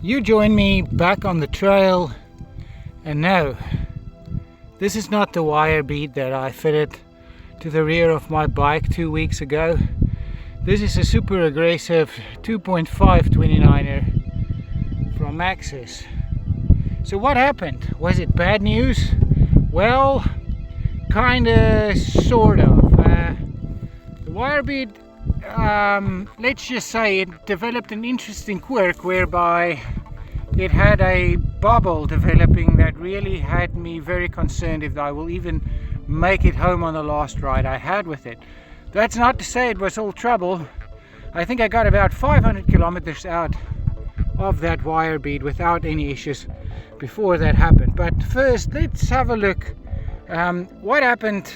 You join me back on the trail, and no, this is not the wire bead that I fitted to the rear of my bike 2 weeks ago. This is a super aggressive 2.5 29er from Maxxis. So what happened? Was it bad news? Well, kinda, sort of. The wire bead, let's just say it developed an interesting quirk whereby it had a bubble developing that really had me very concerned if I will even make it home on the last ride I had with it. That's not to say it was all trouble. I think I got about 500 kilometers out of that wire bead without any issues before that happened. But first, let's have a look what happened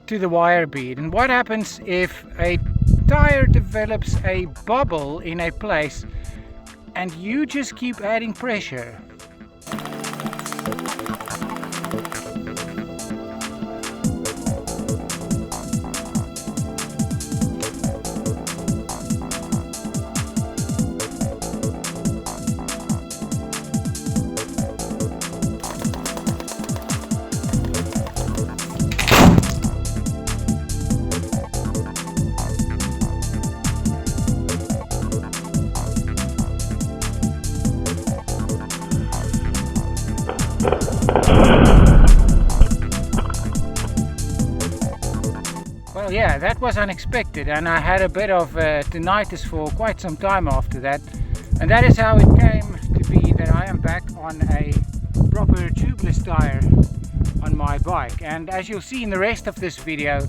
to the wire bead and what happens if a tire develops a bubble in a place and you just keep adding pressure. Well, yeah, that was unexpected, and I had a bit of tinnitus for quite some time after that, and that is how it came to be that I am back on a proper tubeless tire on my bike. And as you'll see in the rest of this video,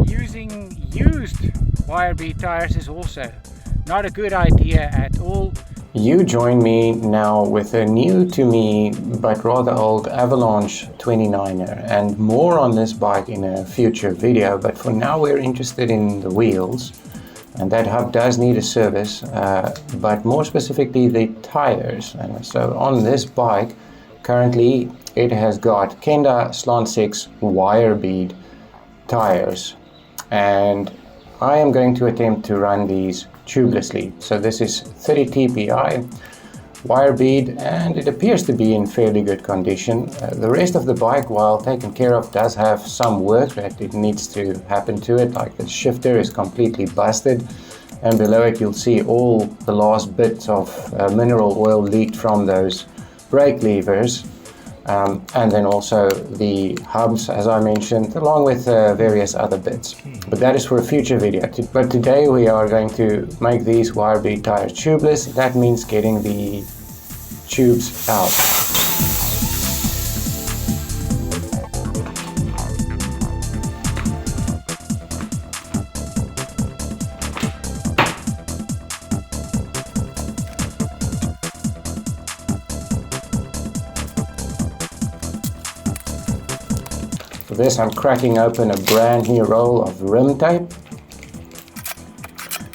using used wire bead tires is also not a good idea at all. You join me now with a new to me but rather old Avalanche 29er, and more on this bike in a future video, but for now we're interested in the wheels, and that hub does need a service, but more specifically the tires. And so on this bike currently it has got Kenda Slant 6 wire bead tires, and I am going to attempt to run these tubelessly. So this is 30 TPI wire bead, and it appears to be in fairly good condition. The rest of the bike, while taken care of, does have some work that it needs to happen to it, like the shifter is completely busted, and below it you'll see all the last bits of mineral oil leaked from those brake levers. And then also the hubs, as I mentioned, along with various other bits. But that is for a future video. But today we are going to make these wire bead tires tubeless. That means getting the tubes out. For this I'm cracking open a brand new roll of rim tape,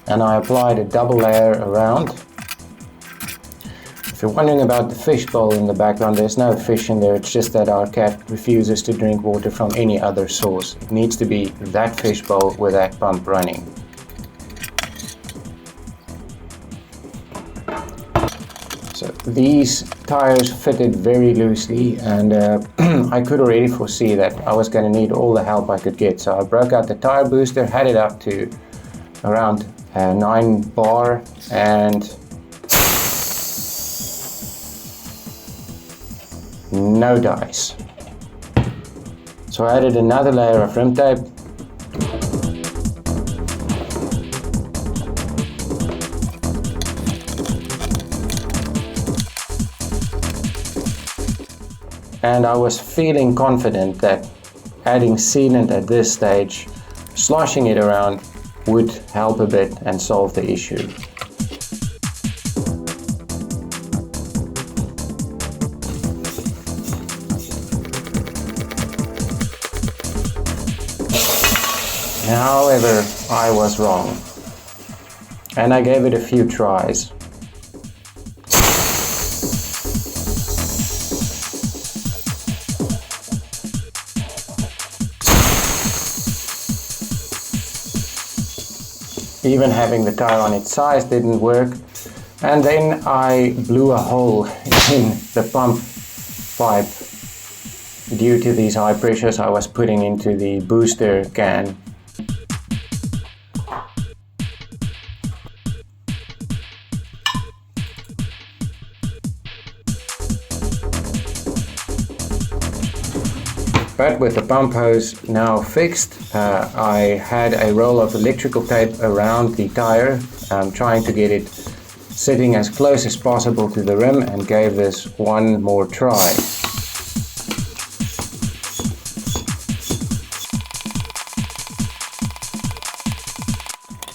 and I applied a double layer around. If you're wondering about the fish bowl in the background, there's no fish in there, it's just that our cat refuses to drink water from any other source. It needs to be that fish bowl with that pump running. So these tires fitted very loosely, and I could already foresee that I was going to need all the help I could get. So I broke out the tire booster, had it up to around 9 bar, and no dice. So I added another layer of rim tape. And I was feeling confident that adding sealant at this stage, sloshing it around, would help a bit and solve the issue. However, I was wrong, and I gave it a few tries. Even having the tire on its size didn't work, And then I blew a hole in the pump pipe due to these high pressures I was putting into the booster can. But with the pump hose now fixed, I had a roll of electrical tape around the tire, trying to get it sitting as close as possible to the rim, and gave this one more try.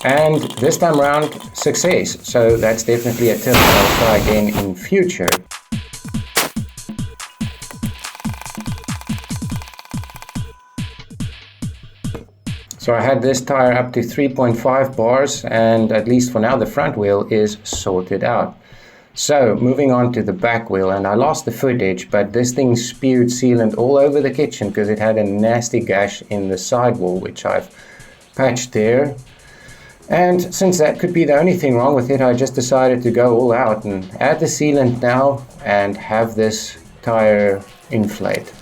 And this time around, success. So that's definitely a tip I'll try again in future. So I had this tire up to 3.5 bars, and at least for now the front wheel is sorted out. So moving on to the back wheel, and I lost the footage, but this thing spewed sealant all over the kitchen because it had a nasty gash in the sidewall, which I've patched there. And since that could be the only thing wrong with it, I just decided to go all out and add the sealant now and have this tire inflate.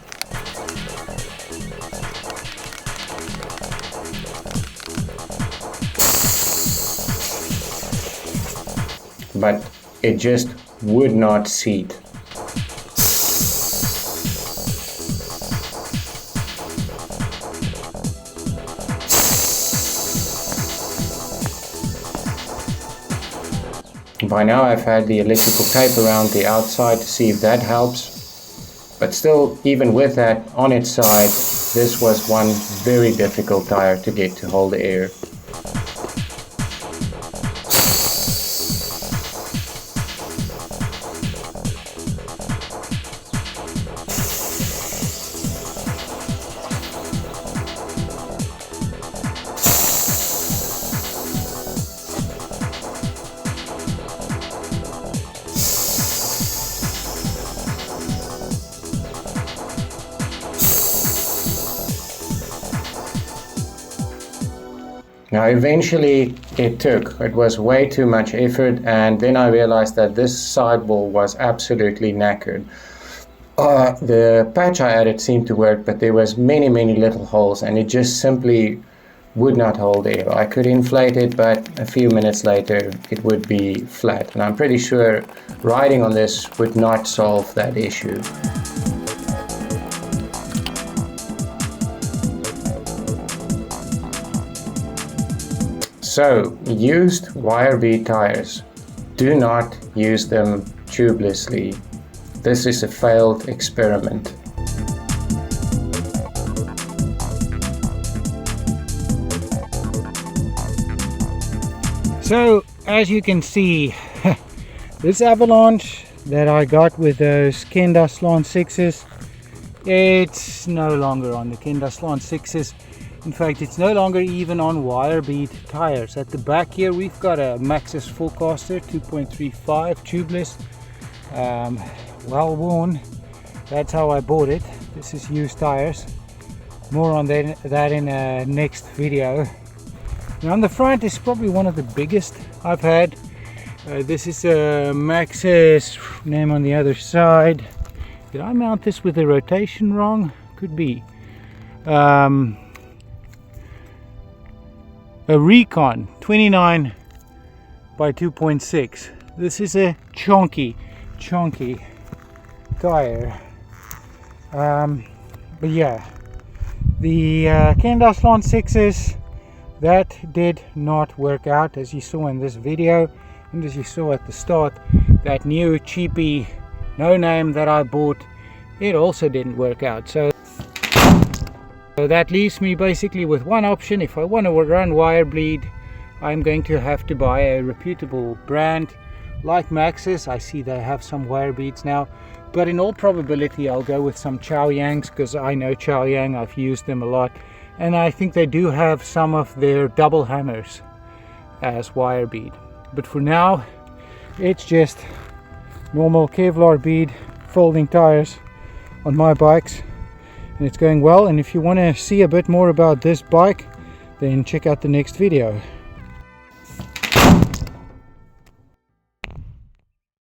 But it just would not seat. By now I've had the electrical tape around the outside to see if that helps. But still, even with that on its side, this was one very difficult tire to get to hold the air. Now eventually it took. It was way too much effort, and then I realized that this sidewall was absolutely knackered. The patch I added seemed to work, but there was many little holes, and it just simply would not hold air. I could inflate it, but a few minutes later it would be flat, and I'm pretty sure riding on this would not solve that issue. So, used wire bead tires, do not use them tubelessly. This is a failed experiment. So, as you can see, this Avalanche that I got with those Kenda Slant 6s, it's no longer on the Kenda Slant 6s. In fact, it's no longer even on wire bead tires. At the back here we've got a Maxxis Forecaster 2.35 tubeless, well worn. That's how I bought it. This is used tires. More on that in a next video. Now on the front is probably one of the biggest I've had. This is a Maxxis, name on the other side. Did I mount this with the rotation wrong? Could be. A Recon 29 by 2.6. This is a chunky tire. But yeah, the Kenda Slant 6s, that did not work out, as you saw in this video, and as you saw at the start. That new cheapy no name that I bought, it also didn't work out. So that leaves me basically with one option. If I want to run wire bleed, I'm going to have to buy a reputable brand like Maxxis. I see they have some wire beads now, but in all probability I'll go with some Chaoyangs, because I know Chaoyang, I've used them a lot, and I think they do have some of their double hammers as wire bead. But for now it's just normal Kevlar bead folding tires on my bikes, and it's going well. And if you want to see a bit more about this bike, then check out the next video.